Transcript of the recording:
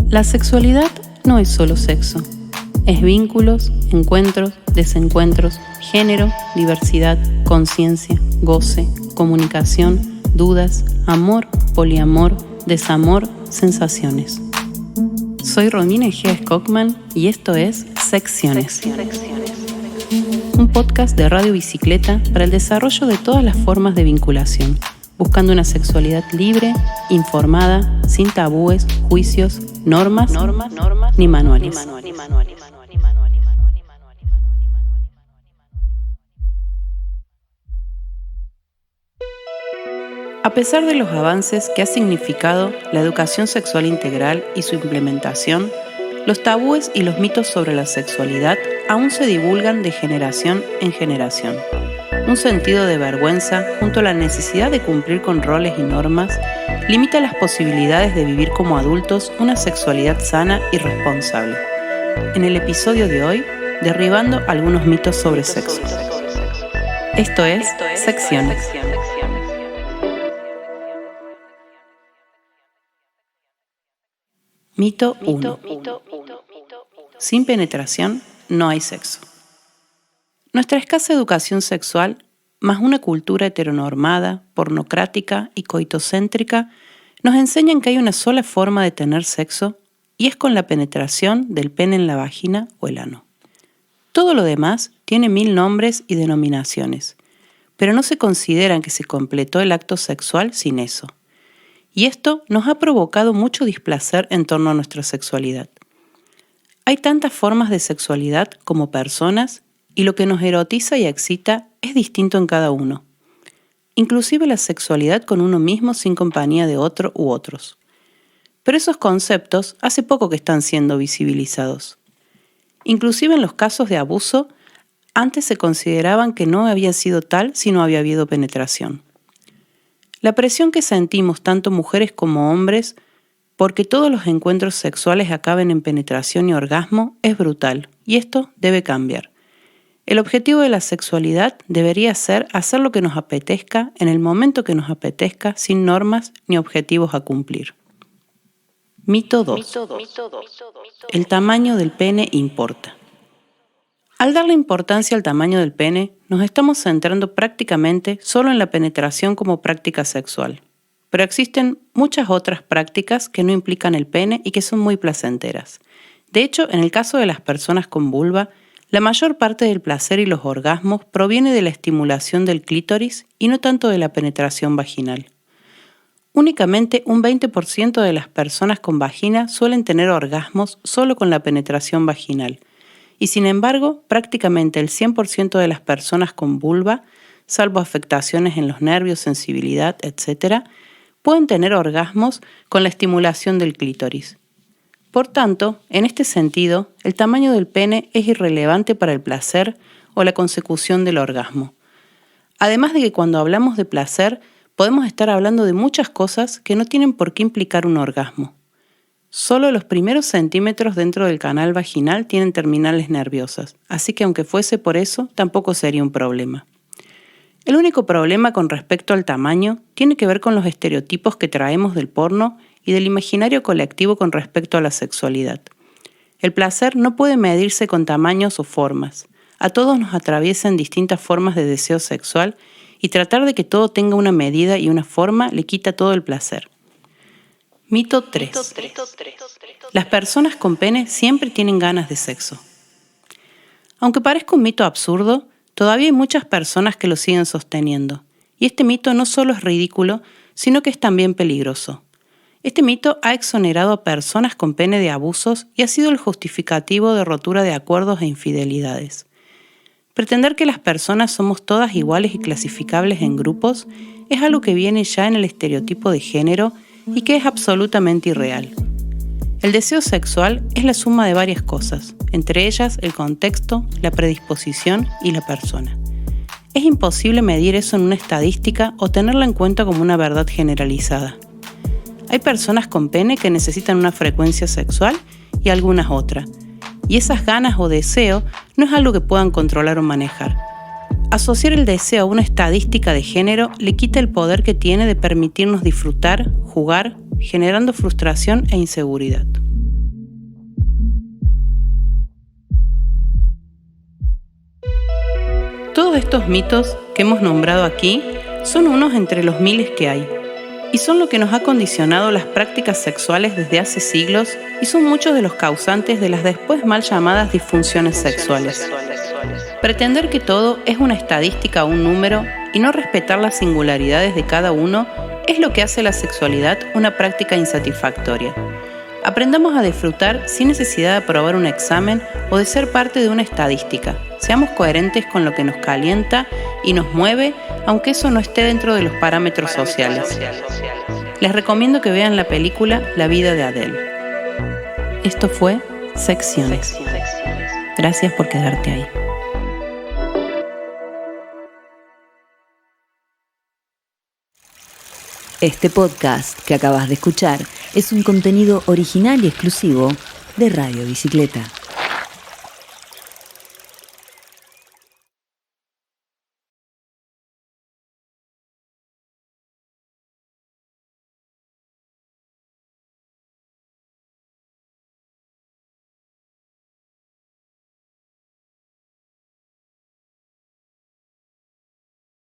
La sexualidad no es solo sexo. Es vínculos, encuentros, desencuentros, género, diversidad, conciencia, goce, comunicación, dudas, amor, poliamor, desamor, sensaciones. Soy Romina Egea Skokman y esto es Secciones. Un podcast de Radio Bicicleta para el desarrollo de todas las formas de vinculación, buscando una sexualidad libre, informada, sin tabúes, juicios, normas ni manuales. A pesar de los avances que ha significado la educación sexual integral y su implementación, los tabúes y los mitos sobre la sexualidad aún se divulgan de generación en generación. Un sentido de vergüenza, junto a la necesidad de cumplir con roles y normas, limita las posibilidades de vivir como adultos una sexualidad sana y responsable. En el episodio de hoy, derribando algunos mitos sobre sexo. Esto es Secciones. Mito 1. Sin penetración no hay sexo. Nuestra escasa educación sexual, más una cultura heteronormada, pornocrática y coitocéntrica, nos enseñan que hay una sola forma de tener sexo y es con la penetración del pene en la vagina o el ano. Todo lo demás tiene 1000 nombres y denominaciones, pero no se consideran que se completó el acto sexual sin eso. Y esto nos ha provocado mucho displacer en torno a nuestra sexualidad. Hay tantas formas de sexualidad como personas y lo que nos erotiza y excita es distinto en cada uno. Inclusive la sexualidad con uno mismo sin compañía de otro u otros. Pero esos conceptos hace poco que están siendo visibilizados. Inclusive en los casos de abuso, antes se consideraban que no había sido tal si no había habido penetración. La presión que sentimos tanto mujeres como hombres porque todos los encuentros sexuales acaben en penetración y orgasmo es brutal, y esto debe cambiar. El objetivo de la sexualidad debería ser hacer lo que nos apetezca en el momento que nos apetezca, sin normas ni objetivos a cumplir. Mito 2. El tamaño del pene importa. Al darle importancia al tamaño del pene, nos estamos centrando prácticamente solo en la penetración como práctica sexual. Pero existen muchas otras prácticas que no implican el pene y que son muy placenteras. De hecho, en el caso de las personas con vulva, la mayor parte del placer y los orgasmos proviene de la estimulación del clítoris y no tanto de la penetración vaginal. Únicamente un 20% de las personas con vagina suelen tener orgasmos solo con la penetración vaginal. Y sin embargo, prácticamente el 100% de las personas con vulva, salvo afectaciones en los nervios, sensibilidad, etc., pueden tener orgasmos con la estimulación del clítoris. Por tanto, en este sentido, el tamaño del pene es irrelevante para el placer o la consecución del orgasmo. Además de que cuando hablamos de placer, podemos estar hablando de muchas cosas que no tienen por qué implicar un orgasmo. Solo los primeros centímetros dentro del canal vaginal tienen terminales nerviosas, así que aunque fuese por eso, tampoco sería un problema. El único problema con respecto al tamaño tiene que ver con los estereotipos que traemos del porno y del imaginario colectivo con respecto a la sexualidad. El placer no puede medirse con tamaños o formas. A todos nos atraviesan distintas formas de deseo sexual y tratar de que todo tenga una medida y una forma le quita todo el placer. Mito 3. Las personas con pene siempre tienen ganas de sexo. Aunque parezca un mito absurdo, todavía hay muchas personas que lo siguen sosteniendo. Y este mito no solo es ridículo, sino que es también peligroso. Este mito ha exonerado a personas con pene de abusos y ha sido el justificativo de rotura de acuerdos e infidelidades. Pretender que las personas somos todas iguales y clasificables en grupos es algo que viene ya en el estereotipo de género y que es absolutamente irreal. El deseo sexual es la suma de varias cosas, entre ellas el contexto, la predisposición y la persona. Es imposible medir eso en una estadística o tenerla en cuenta como una verdad generalizada. Hay personas con pene que necesitan una frecuencia sexual y algunas otra, y esas ganas o deseo no es algo que puedan controlar o manejar. asociar el deseo a una estadística de género le quita el poder que tiene de permitirnos disfrutar, jugar, generando frustración e inseguridad. Todos estos mitos que hemos nombrado aquí son unos entre los miles que hay, y son lo que nos ha condicionado las prácticas sexuales desde hace siglos y son muchos de los causantes de las después mal llamadas disfunciones sexuales. Pretender que todo es una estadística o un número y no respetar las singularidades de cada uno es lo que hace la sexualidad una práctica insatisfactoria. Aprendamos a disfrutar sin necesidad de aprobar un examen o de ser parte de una estadística. Seamos coherentes con lo que nos calienta y nos mueve, aunque eso no esté dentro de los parámetros sociales. Les recomiendo que vean la película La vida de Adele. Esto fue Secciones. Gracias por quedarte ahí. Este podcast que acabas de escuchar es un contenido original y exclusivo de Radio Bicicleta.